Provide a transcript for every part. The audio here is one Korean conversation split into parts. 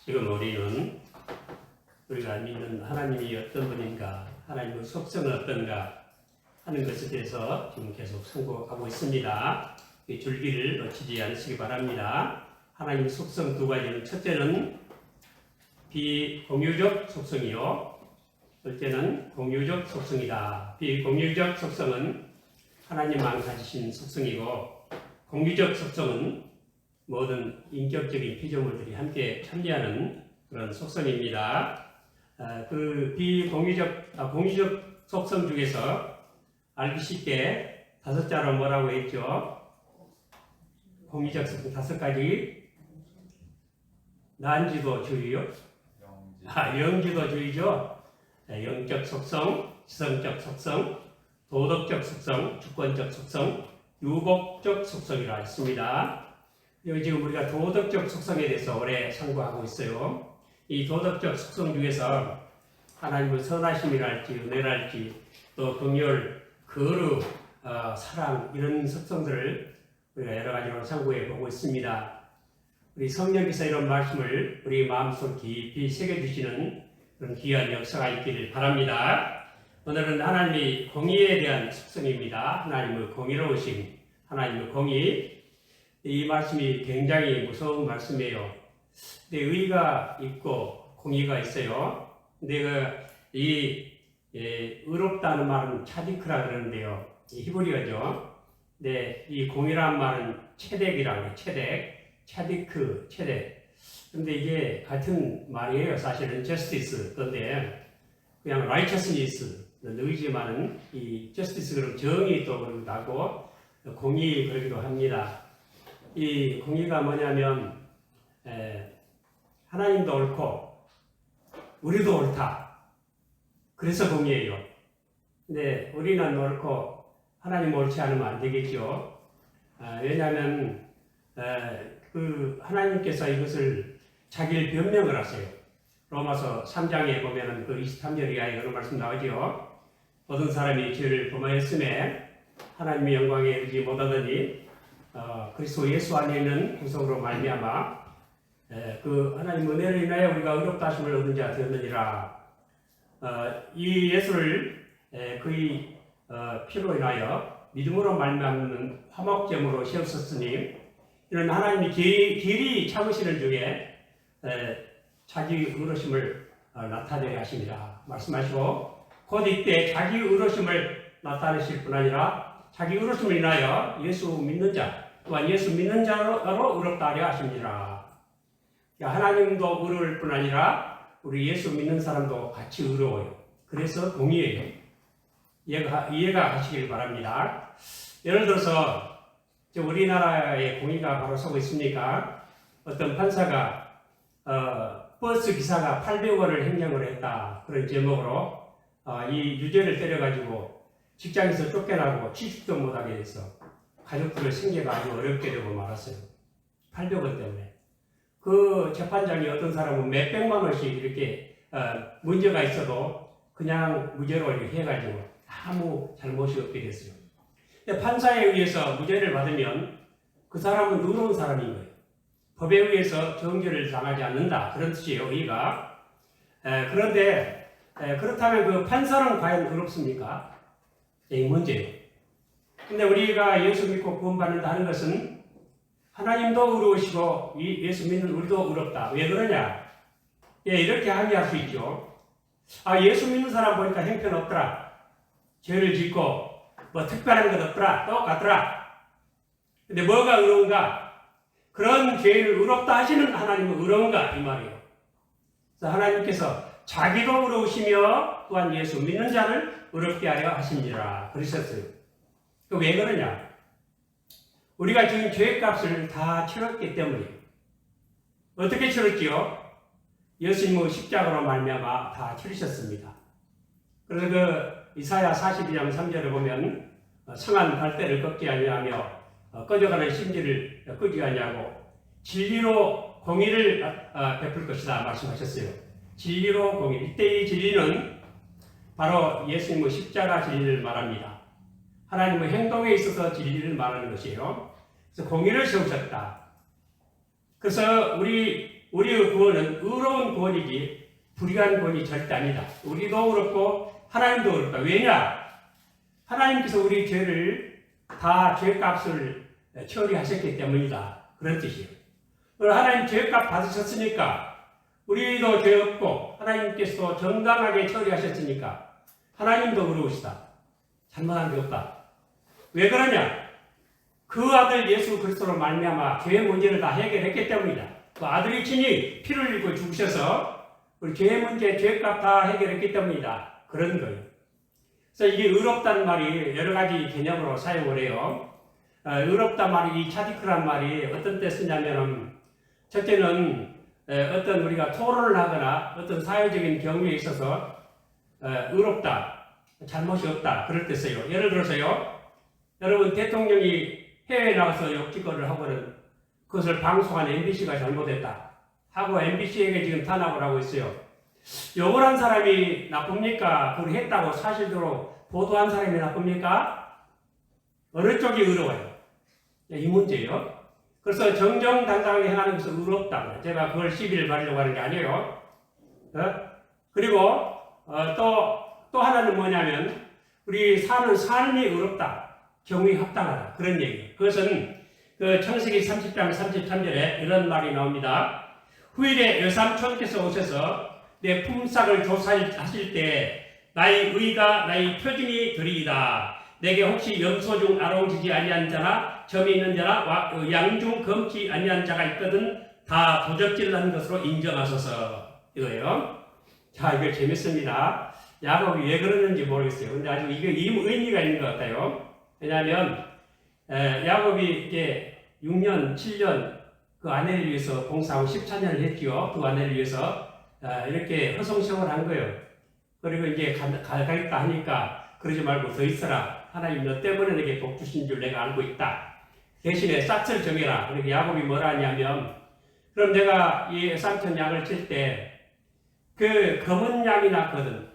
지금 우리는 우리가 믿는 하나님이 어떤 분인가, 하나님의 속성은 어떤가 하는 것에 대해서 지금 계속 선고하고 있습니다. 이 줄기를 놓치지 않으시기 바랍니다. 하나님의 속성 두 가지는, 첫째는 비공유적 속성이요, 둘째는 공유적 속성이다. 비공유적 속성은 하나님만 가지신 속성이고, 공유적 속성은 모든 인격적인 피조물들이 함께 참여하는 그런 속성입니다. 그 공유적 속성 중에서 알기 쉽게 다섯 자로 뭐라고 했죠? 공유적 속성 다섯 가지. 난지도주의요? 영지도주의죠. 영적 속성, 지성적 속성, 도덕적 속성, 주권적 속성, 유복적 속성이라 했습니다. 여기 지금 우리가 도덕적 속성에 대해서 오래 상고하고 있어요. 이 도덕적 속성 중에서 하나님의 선하심이랄지 은혜랄지 또 긍휼, 거룩, 사랑 이런 속성들을 우리가 여러 가지로 상고해 보고 있습니다. 우리 성령께서 이런 말씀을 우리 마음속 깊이 새겨주시는 그런 귀한 역사가 있기를 바랍니다. 오늘은 하나님의 공의에 대한 속성입니다. 하나님의 공의로우심, 하나님의 공의. 이 말씀이 굉장히 무서운 말씀이에요. 근데 의가 있고 공의가 있어요. 내가 의롭다는 말은 차디크라 그러는데요. 히브리어죠. 네, 이 공의라는 말은 체덱이라고 해요. 체덱, 차디크, 체덱. 근데 이게 같은 말이에요. 사실은 justice. 그런데 그냥 righteousness는 의지만은 이 justice 그럼 정의 또 그러기도 하고 공의 그러기도 합니다. 이 공의가 뭐냐면 하나님도 옳고 우리도 옳다. 그래서 공의예요. 근데 우리는 옳고 하나님 옳지 않으면 안 되겠죠. 왜냐하면 그 하나님께서 이것을 자기를 변명을 하세요. 로마서 3장에 보면은 그 23절 이하에 그런 말씀 나오죠. 모든 사람이 죄를 범하였음에 하나님의 영광에 이르지 못하더니 그리스도 예수 안에 있는 구속으로 말미암아 그 하나님 은혜를 인하여 우리가 의롭다 하심을 얻은 자 되었느니라. 이 예수를 그의 피로 인하여 믿음으로 말미암는 화목제물로 세우셨으니 이런 하나님이 길이 참으시는 중에 자기 의로심을 나타내게 하십니다. 말씀하시고 곧 이때 자기 의로심을 나타내실 뿐 아니라 자기 의로심을 인하여 예수 믿는 자 또한 예수 믿는 자로 의롭다 하려 하십니다. 하나님도 의로울 뿐 아니라 우리 예수 믿는 사람도 같이 의로워요. 그래서 공의예요. 이해가 가시길 바랍니다. 예를 들어서 우리나라의 공의가 바로 서고 있습니까? 어떤 판사가 버스 기사가 800원을 행정을 했다. 그런 제목으로 이 유죄를 때려가지고 직장에서 쫓겨나고 취직도 못하게 돼서 가족들의 생계가 아주 어렵게 되고 말았어요. 800원 때문에. 그 재판장이 어떤 사람은 몇백만 원씩 이렇게 문제가 있어도 그냥 무죄로 이렇게 해가지고 아무 잘못이 없게 됐어요. 판사에 의해서 무죄를 받으면 그 사람은 의로운 사람인 거예요. 법에 의해서 정죄를 당하지 않는다. 그런 뜻이에요, 의가. 그런데 그렇다면 그 판사는 과연 의롭습니까? 이 문제예요. 근데 우리가 예수 믿고 구원받는다 하는 것은 하나님도 의로우시고 예수 믿는 우리도 의롭다. 왜 그러냐? 이렇게 항의할 수 있죠. 예수 믿는 사람 보니까 형편 없더라. 죄를 짓고 뭐 특별한 것 없더라. 똑같더라. 근데 뭐가 의로운가? 그런 죄를 의롭다 하시는 하나님은 의로운가? 이 말이에요. 그래서 하나님께서 자기도 의로우시며 또한 예수 믿는 자를 의롭게 하려 하십니다. 그러셨어요. 왜 그러냐? 우리가 지금 죄값을 다 치렀기 때문이에요. 어떻게 치렀지요? 예수님의 십자가로 말미암아 다 치르셨습니다. 그래서 그 이사야 42장 3절에 보면 성한 갈대를 꺾지 아니하며 꺼져가는 심지를 끄지 아니하고 진리로 공의를 베풀 것이다 말씀하셨어요. 진리로 공의. 이때 이 진리는 바로 예수님의 십자가 진리를 말합니다. 하나님의 행동에 있어서 진리를 말하는 것이에요. 그래서 공의를 세우셨다. 그래서 우리 우리의 구원은 의로운 구원이지 불의한 구원이 절대 아니다. 우리도 그렇고 하나님도 그렇다. 왜냐? 하나님께서 우리 죄를 다 죄값을 처리하셨기 때문이다. 그런 뜻이에요. 하나님 죄값 받으셨으니까 우리도 죄 없고 하나님께서 정당하게 처리하셨으니까 하나님도 의로우시다. 잘못한 게 없다. 왜 그러냐? 그 아들 예수 그리스도로 말미암아 죄의 문제를 다 해결했기 때문이다. 그 아들이 친히 피를 흘리고 죽으셔서 우리 죄의 문제, 죄값 다 해결했기 때문이다. 그런 거예요. 그래서 이게 의롭다는 말이 여러 가지 개념으로 사용을 해요. 의롭다 말이 이 차디크란 말이 어떤 때 쓰냐면은 첫째는 어떤 우리가 토론을 하거나 어떤 사회적인 경우에 있어서 의롭다, 잘못이 없다 그럴 때 써요. 예를 들어서요. 여러분 대통령이 해외에 나가서 역지거리를 하고는 그것을 방송한 MBC가 잘못했다 하고 MBC에게 지금 탄압을 하고 있어요. 욕을 한 사람이 나쁩니까? 그걸 했다고 사실대로 보도한 사람이 나쁩니까? 어느 쪽이 의로워요? 이 문제예요. 그래서 정정당당하게 행하는 것은 의롭다. 제가 그걸 시비를 받으려고 하는 게 아니에요. 그리고 또 하나는 뭐냐면 우리 사는 삶이 의롭다. 경우에 합당하다. 그런 얘기예요. 그것은 그 창세기 30장 33절에 이런 말이 나옵니다. 후일에 외삼촌께서 오셔서 내 품삯을 조사하실 때 나의 의가 나의 표징이 되리이다. 내게 혹시 염소 중 아롱지지 아니한 자나 점이 있는 자나 양 중 검지 아니한 자가 있거든 다 도적질한 것으로 인정하소서. 이거예요. 자, 이거 재밌습니다. 야곱이 왜 그러는지 모르겠어요. 근데 아주 이게 의미가 있는 것 같아요. 왜냐하면 야곱이 이제 6년, 7년 그 아내를 위해서 봉사하고 14년을 했지요. 그 아내를 위해서 이렇게 허송세월을 한 거예요. 그리고 이제 가겠다 하니까 그러지 말고 더 있어라. 하나님 너 때문에 내게 복 주신 줄 내가 알고 있다. 대신에 싹을 정해라. 그러니까 야곱이 뭐라 하냐면 그럼 내가 이 삼촌 양을 칠 때 그 검은 양이 났거든.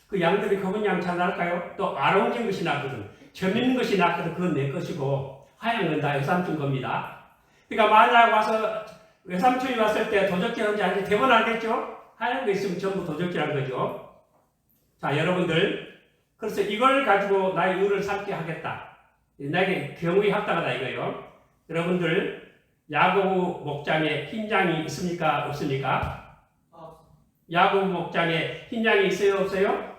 그 양들이 검은 양 잘 날까요? 또 아롱진 것이 났거든. 점 있는 것이 났거든. 그건 내 것이고 하얀 건 다 외삼촌 겁니다. 그러니까 만약 와서 외삼촌이 왔을 때 도적질한지 아닌지 대번 알겠죠? 하얀 거 있으면 전부 도적질한 거죠. 자, 여러분들 그래서 이걸 가지고 나의 의를 삼게 하겠다. 나에게 경우에 합당하다 이거예요. 여러분들 야고보 목장에 흰 양이 있습니까? 없습니까? 야고보 목장에 흰 양이 있어요? 없어요?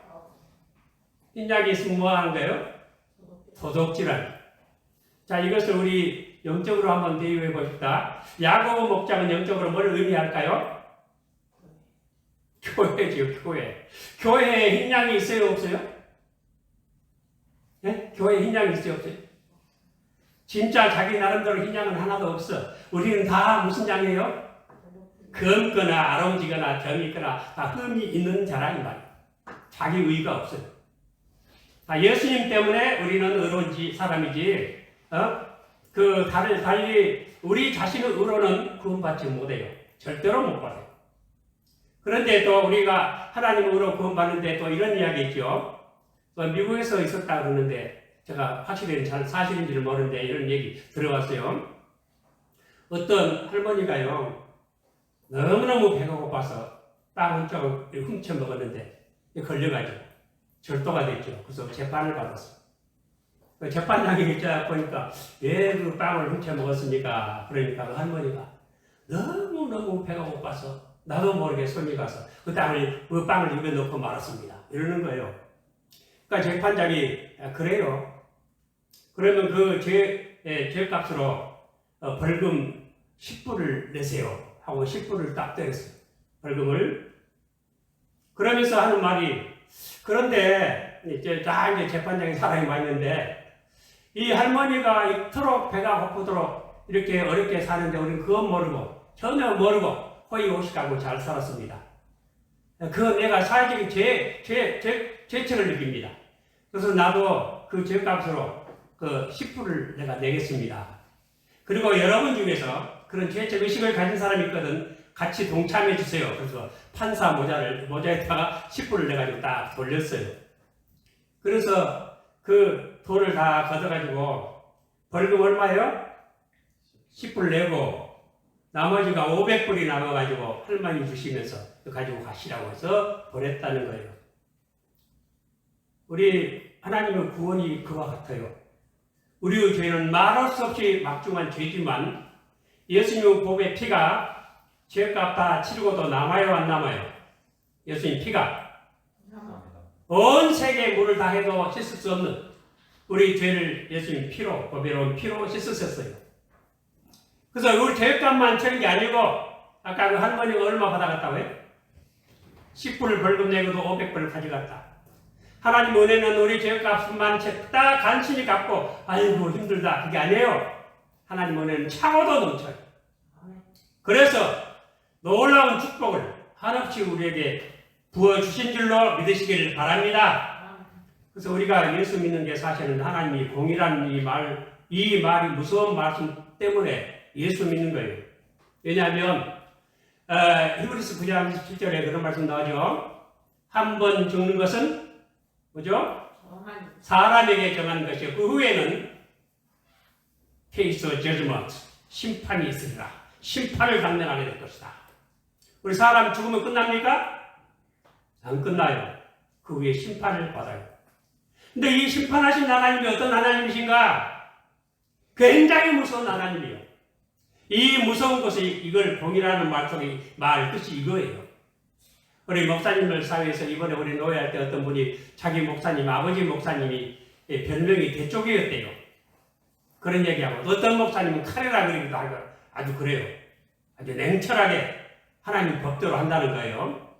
흰 양이 있으면 뭐 하는 거예요? 도둑질한. 자, 이것을 우리 영적으로 한번 대입해 봅시다. 야고보 목장은 영적으로 뭘 의미할까요? 교회죠, 교회. 교회에 흰 양이 있어요? 없어요? 네? 교회에 흰 양이 있어요? 없어요? 진짜 자기 나름대로 흰 양은 하나도 없어. 우리는 다 무슨 양이에요? 검거나 아롱지거나 점이 있거나 다 흠이 있는 자라 이 말이에요. 자기 의가 없어요. 예수님 때문에 우리는 의로운 사람이지, 달리 우리 자신의 의로는 구원받지 못해요. 절대로 못 받아요. 그런데 또 우리가 하나님 의로 구원받는데 또 이런 이야기 있죠. 미국에서 있었다 그러는데 제가 확실히 잘 사실인지를 모르는데 이런 얘기 들어봤어요. 어떤 할머니가요, 너무너무 배가 고파서 빵 한 조각 훔쳐 먹었는데 걸려가지고 절도가 됐죠. 그래서 재판을 받았어요. 재판장이 보니까 왜 그 빵을 훔쳐 먹었습니까? 그러니까 그 할머니가 너무너무 배가 고파서 나도 모르게 손이 가서 그 빵을 입에 넣고 말았습니다. 이러는 거예요. 그러니까 재판장이 그래요. 그러면 그 죄값으로 벌금 10불을 내세요. 하고 10불을 딱 때렸어요. 벌금을. 그러면서 하는 말이 그런데 이제 재판장에 사람이 많이 있는데 이 할머니가 이토록 배가 고프도록 이렇게 어렵게 사는데 우리는 그거 모르고 전혀 모르고 호의호식하고 잘 살았습니다. 그거 내가 사회적인 죄책을 느낍니다. 그래서 나도 그 죄값으로 그 10불을 내가 내겠습니다. 그리고 여러분 중에서 그런 죄책의식을 가진 사람이 있거든. 같이 동참해 주세요. 그래서 판사 모자에다가 10불을 내가지고 딱 돌렸어요. 그래서 그 돈을 다 걷어가지고 벌금 얼마예요? 10불 내고 나머지가 500불이 남아가지고 할머니 주시면서 가지고 가시라고 해서 보냈다는 거예요. 우리 하나님의 구원이 그와 같아요. 우리의 죄는 말할 수 없이 막중한 죄지만 예수님의 복의 피가 죄값 다 치르고도 남아요, 안 남아요? 예수님 피가 온 세계의 물을 다 해도 씻을 수 없는 우리 죄를 예수님 피로, 보배로운 피로 씻으셨어요. 그래서 우리 죄값만 치는 게 아니고 아까 그 할머니가 얼마 받아갔다고요? 10불을 벌금 내고도 500불을 가져갔다. 하나님 은혜는 우리 죄값만 딱 간신히 갚고 아이고 힘들다 그게 아니에요. 하나님 은혜는 차고도 넘쳐요. 그래서 놀라운 축복을 한없이 우리에게 부어주신 줄로 믿으시기를 바랍니다. 그래서 우리가 예수 믿는 게 사실은 하나님이 공이라는 이 말이 무서운 말씀 때문에 예수 믿는 거예요. 왜냐하면 히브리서 9장 17절에 그런 말씀 나오죠. 한 번 죽는 것은 뭐죠? 사람에게 정한 것이요. 그 후에는 case of judgment, 심판이 있으리라. 심판을 감당하게 될 것이다. 우리 사람 죽으면 끝납니까? 안 끝나요. 그 후에 심판을 받아요. 근데 이 심판하신 하나님이 어떤 하나님이신가? 굉장히 무서운 하나님이에요. 이 무서운 것이 이걸 봉이라는 말 속의 말 뜻이 이거예요. 우리 목사님들 사회에서 이번에 우리 노예할 때 어떤 분이 자기 목사님, 아버지 목사님이 별명이 대쪽이었대요. 그런 얘기하고 어떤 목사님은 칼이라 그러기도 하고 아주 그래요. 아주 냉철하게 하나님 법대로 한다는 거예요.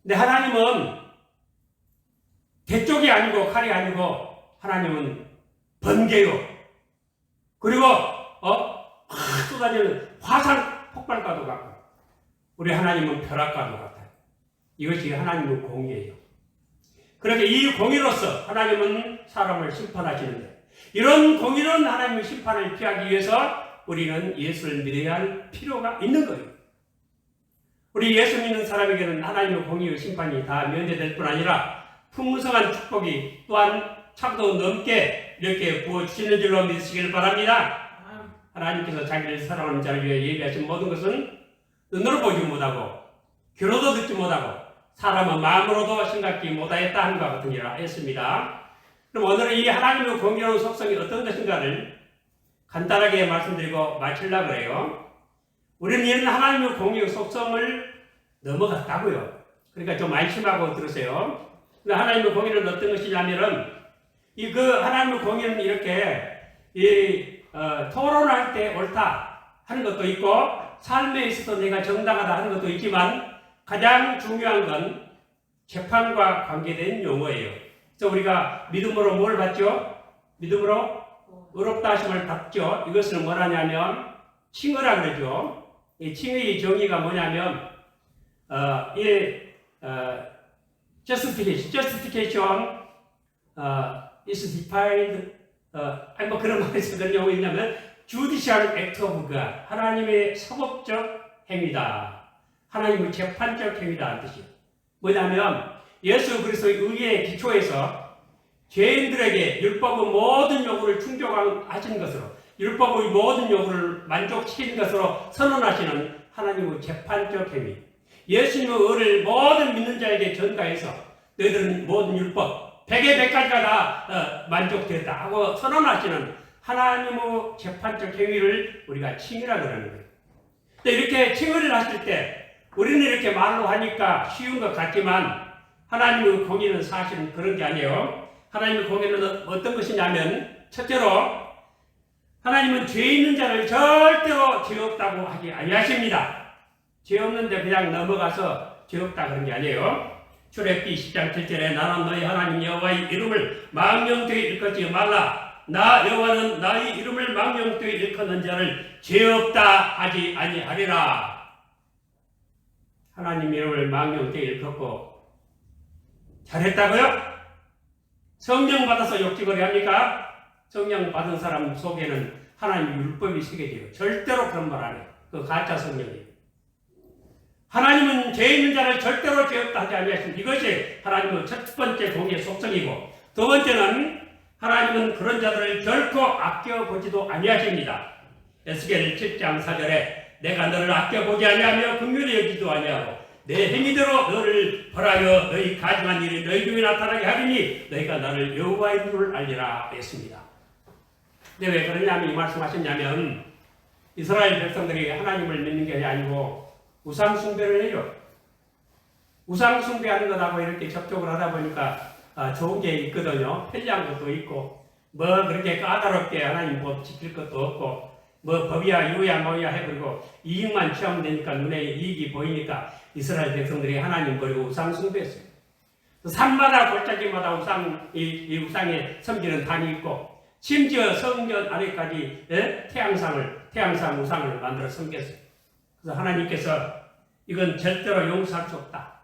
근데 하나님은 대쪽이 아니고 칼이 아니고 하나님은 번개요. 그리고 확 쏟아지는 화산 폭발과도 같고 우리 하나님은 벼락과도 같아요. 이것이 하나님의 공의예요. 그렇게 이 공의로서 하나님은 사람을 심판하시는데 이런 공의로운 하나님의 심판을 피하기 위해서 우리는 예수를 믿어야 할 필요가 있는 거예요. 우리 예수 믿는 사람에게는 하나님의 공의의 심판이 다 면제될 뿐 아니라 풍성한 축복이 또한 차고도 넘게 이렇게 부어주시는 줄로 믿으시길 바랍니다. 하나님께서 자기를 사랑하는 자를 위해 예비하신 모든 것은 눈으로 보지 못하고 귀로도 듣지 못하고 사람은 마음으로도 생각지 못하였다 하는 것 같은 일을 했습니다. 그럼 오늘은 이 하나님의 공의로운 속성이 어떤 것인가를 간단하게 말씀드리고 마치려고 해요. 우리는 이런 하나님의 공의의 속성을 넘어갔다고요. 그러니까 좀 안심하고 들으세요. 하나님의 공의는 어떤 것이냐면은 그 하나님의 공의는 이렇게 토론할 때 옳다 하는 것도 있고 삶에 있어서 내가 정당하다 하는 것도 있지만 가장 중요한 건 재판과 관계된 용어예요. 그래서 우리가 믿음으로 뭘 받죠? 믿음으로 의롭다 하심을 받죠. 이것은 뭐라냐면 칭의라 그러죠. 이 칭의의 정의가 뭐냐면 justification is defined 뭐 그런 말에서 그런 용어 있냐면 judicial act of God 하나님의 사법적 행위다. 하나님의 재판적 행위다 뜻이에요. 뭐냐면 예수 그리스도의 의의 기초에서 죄인들에게 율법의 모든 요구를 충족하신 것으로 율법의 모든 요구를 만족시킨 것으로 선언하시는 하나님의 재판적 행위. 예수님의 의를 모든 믿는 자에게 전가해서 너희들은 모든 율법 100의 100가지가 다 만족되었다 하고 선언하시는 하나님의 재판적 행위를 우리가 칭의라 그러는 거예요. 근데 이렇게 칭의를 하실 때 우리는 이렇게 말로 하니까 쉬운 것 같지만 하나님의 공의는 사실은 그런 게 아니에요. 하나님의 공의는 어떤 것이냐면 첫째로 하나님은 죄 있는 자를 절대로 죄 없다고 하지 아니하십니다. 죄 없는데 그냥 넘어가서 죄 없다 그런 게 아니에요. 출애굽기 10장 7절에 나는 너희 하나님 여호와의 이름을 망령되이 일컫지 말라. 나 여호와는 나의 이름을 망령되이 일컫는 자를 죄 없다 하지 아니하리라. 하나님 이름을 망령되이 일컫고 잘했다고요? 성령 받아서 욕지거리 합니까? 성령 받은 사람 속에는 하나님의 율법이 새겨져요. 절대로 그런 말 안 해요. 그 가짜 성령이에요. 하나님은 죄 있는 자를 절대로 죄 없다 하지 아니하십니다. 이것이 하나님의 첫 번째 공의의 속성이고 두 번째는 하나님은 그런 자들을 결코 아껴보지도 아니하십니다. 에스겔 7장 4절에 내가 너를 아껴보지 아니하며 긍휼히 여기지도 아니하고 내 행위대로 너를 벌하여 너희 가증한 일이 너희 중에 나타나게 하리니 너희가 나를 여호와인 줄 알리라 했습니다. 근데 왜 그러냐면 이 말씀하셨냐면 이스라엘 백성들이 하나님을 믿는 게 아니고 우상 숭배를 해요. 우상 숭배하는 것하고 이렇게 접촉을 하다 보니까 좋은 게 있거든요. 편리한 것도 있고 뭐 그렇게 까다롭게 하나님 법 지킬 것도 없고 뭐 법이야 이유야 뭐야 해버리고 이익만 취하면되니까 눈에 이익이 보이니까 이스라엘 백성들이 하나님 버리고 우상 숭배했어요. 산마다 골짜기마다 이 우상에 섬기는 단이 있고 심지어 성전 안에까지 태양상 우상을 만들어 섬겼어요. 그래서 하나님께서 이건 절대로 용서할 수 없다.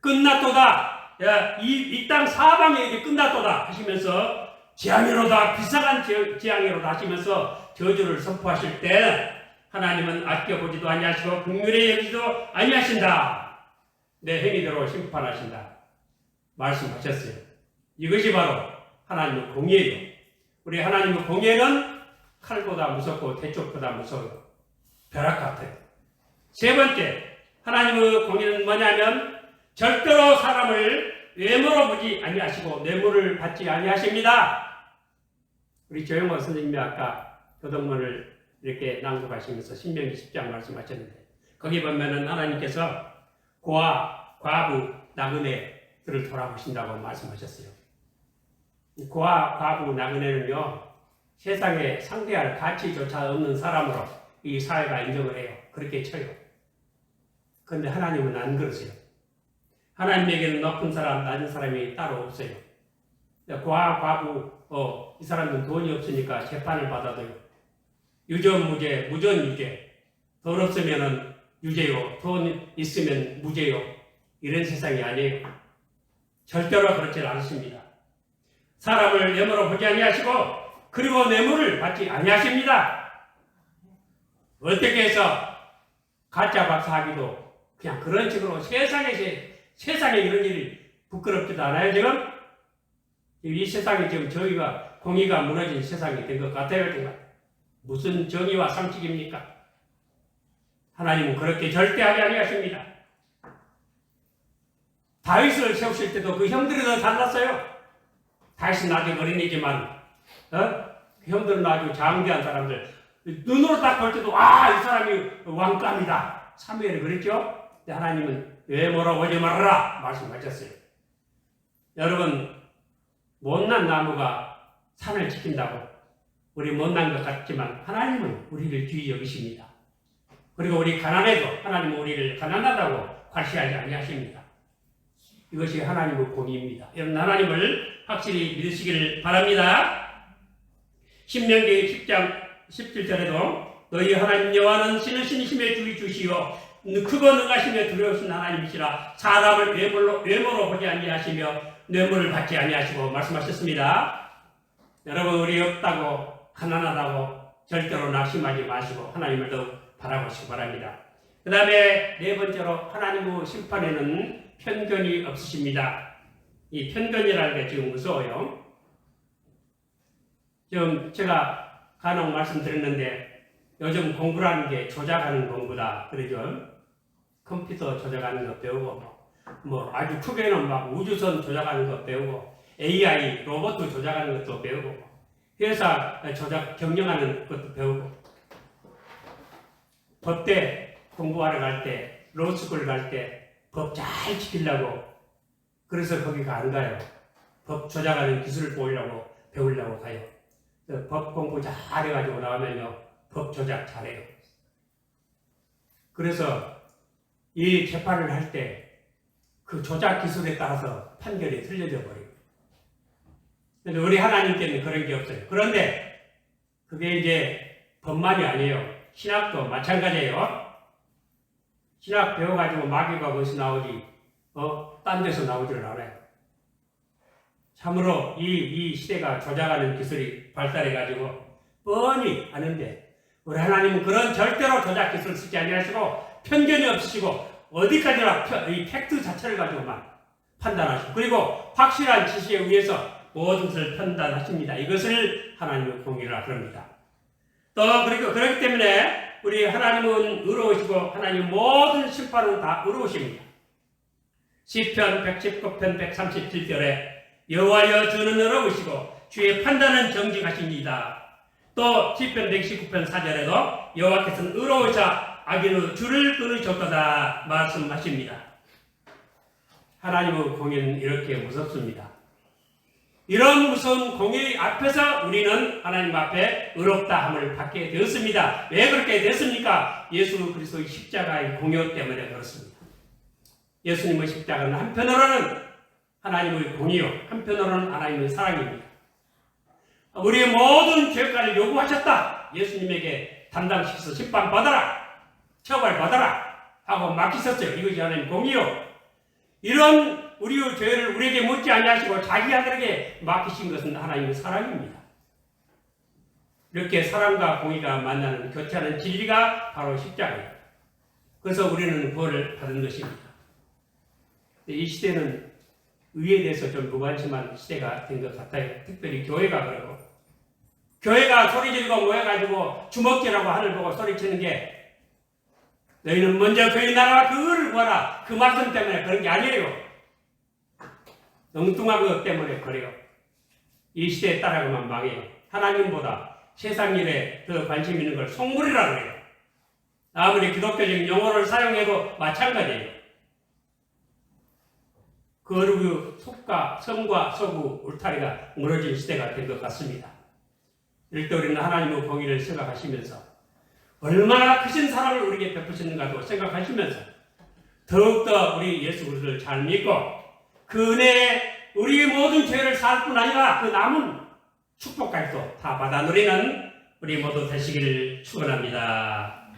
끝났도다. 이 땅 사방에 이제 끝났도다 하시면서 재앙이로다 비상한 재앙이로다 하시면서 저주를 선포하실 때 하나님은 아껴보지도 아니하시고 긍휼히 여기지도 아니하신다. 내 행위대로 심판하신다 말씀하셨어요. 이것이 바로 하나님의 공의예요. 우리 하나님의 공의는 칼보다 무섭고 대쪽보다 무서워요. 벼락 같아요. 세 번째 하나님의 공의는 뭐냐면 절대로 사람을 외모로 보지 아니하시고 뇌물을 받지 아니하십니다. 우리 조영호 선생님이 아까 교동문을 이렇게 낭독하시면서 신명기 10장 말씀하셨는데 거기 보면은 하나님께서 고아, 과부, 나그네들을 돌아보신다고 말씀하셨어요. 고아, 과부, 나그네는요 세상에 상대할 가치조차 없는 사람으로 이 사회가 인정을 해요. 그렇게 쳐요. 그런데 하나님은 안 그러세요. 하나님에게는 높은 사람, 낮은 사람이 따로 없어요. 고아, 과부, 이 사람들은 돈이 없으니까 재판을 받아도요. 유전무죄, 무전유죄. 돈 없으면 유죄요. 돈 있으면 무죄요. 이런 세상이 아니에요. 절대로 그렇지 않습니다. 사람을 뇌물로 보지 아니하시고 그리고 뇌물을 받지 아니하십니다. 어떻게 해서 가짜 박사하기도 그냥 그런 식으로 세상에 이런 일이 부끄럽지도 않아요, 지금? 이 세상에 지금 저희가 공의가 무너진 세상이 된 것 같아요, 정말. 무슨 정의와 상식입니까? 하나님은 그렇게 절대 하지 아니하십니다. 다윗을 세우실 때도 그 형들이 더 달랐어요. 다윗은 아직 어린이지만, 그 형들은 아주 장대한 사람들. 눈으로 딱 볼 때도, 이 사람이 왕감이다. 사무엘이 그랬죠? 근데 하나님은 외모로 보지 말아라 말씀하셨어요. 여러분 못난 나무가 산을 지킨다고 우리 못난 것 같지만 하나님은 우리를 귀히 여기십니다. 그리고 우리 가난해도 하나님은 우리를 가난하다고 과시하지 아니하십니다. 이것이 하나님의 공의입니다. 여러분 하나님을 확실히 믿으시기를 바랍니다. 신명기 10장 17절에도 너희 하나님 여호와는 신이심의 주시오 크고 능하시며 두려우신 하나님이시라 사람을 외모로 보지 아니하시며 뇌물을 받지 아니하시고 말씀하셨습니다. 여러분 우리 없다고 가난하다고 절대로 낙심하지 마시고 하나님을 더욱 바라보시기 바랍니다. 그 다음에 네 번째로 하나님의 심판에는 편견이 없으십니다. 이 편견이라는 게 지금 무서워요. 지금 제가 간혹 말씀드렸는데 요즘 공부라는 게 조작하는 공부다 그러죠. 컴퓨터 조작하는 거 배우고 뭐 아주 크게는 막 우주선 조작하는 거 배우고 AI 로봇 조작하는 것도 배우고 회사 조작 경영하는 것도 배우고 법대 공부하러 갈 때 로스쿨 갈 때 법 잘 지키려고 그래서 거기가 안 가요. 법 조작하는 기술을 배우려고 가요. 법 공부 잘 해가지고 나오면요 법 조작 잘해요. 그래서 이 재판을 할 때 그 조작 기술에 따라서 판결이 틀려져 버려요. 근데 우리 하나님께는 그런 게 없어요. 그런데 그게 이제 법만이 아니에요. 신학도 마찬가지예요. 신학 배워가지고 마귀가 거기서 나오지, 딴 데서 나오지를 않아요. 참으로 이 시대가 조작하는 기술이 발달해가지고 뻔히 아는데 우리 하나님은 그런 절대로 조작 기술을 쓰지 아니하시고 편견이 없으시고 어디까지나 이 팩트 자체를 가지고만 판단하시고 그리고 확실한 지식에 의해서 모든 것을 판단하십니다. 이것을 하나님의 공의라 그럽니다. 또 그리고 그렇기 때문에 우리 하나님은 의로우시고 하나님 모든 심판은 다 의로우십니다. 시편 119편 137절에 여호와여 주는 의로우시고 주의 판단은 정직하십니다. 또 시편 119편 4절에도 여호와께서는 의로우사 악인의 줄을 끊으셨도다 말씀하십니다. 하나님의 공의는 이렇게 무섭습니다. 이런 무서운 공의 앞에서 우리는 하나님 앞에 의롭다함을 받게 되었습니다. 왜 그렇게 됐습니까? 예수 그리스도의 십자가의 공의 때문에 그렇습니다. 예수님의 십자가는 한편으로는 하나님의 공의요, 한편으로는 하나님의 사랑입니다. 우리의 모든 죄가를 요구하셨다. 예수님에게 담당시켜서 심판받아라, 처벌받아라 하고 맡기셨어요. 이것이 하나님의 공의요. 이런 우리의 죄를 우리에게 묻지 아니하시고 자기 아들에게 맡기신 것은 하나님의 사랑입니다. 이렇게 사랑과 공의가 만나는 교차하는 진리가 바로 십자가예요. 그래서 우리는 구원을 받은 것입니다. 이 시대는 의에 대해서 좀 무관심한 시대가 된 것 같아요. 특별히 교회가 그러고, 교회가 소리지르고 모여가지고 주먹질하고 하늘 보고 소리치는 게, 너희는 먼저 그의 나라와 그 의를 구하라, 그 말씀 때문에 그런 게 아니에요. 엉뚱한 것 때문에 그래요. 이 시대에 따라가면 망해요. 하나님보다 세상 일에 더 관심 있는 걸 속물이라고 해요. 아무리 기독교적인 용어를 사용해도 마찬가지예요. 그 속과 성과 서구 울타리가 무너진 시대가 된 것 같습니다. 이럴 때 우리는 하나님의 공의를 생각하시면서 얼마나 크신 사랑을 우리에게 베푸시는가도 생각하시면서 더욱더 우리 예수 그리스도를 잘 믿고 그 은혜에 우리의 모든 죄를 살 뿐 아니라 그 남은 축복까지도 다 받아 누리는 우리 모두 되시기를 축원합니다.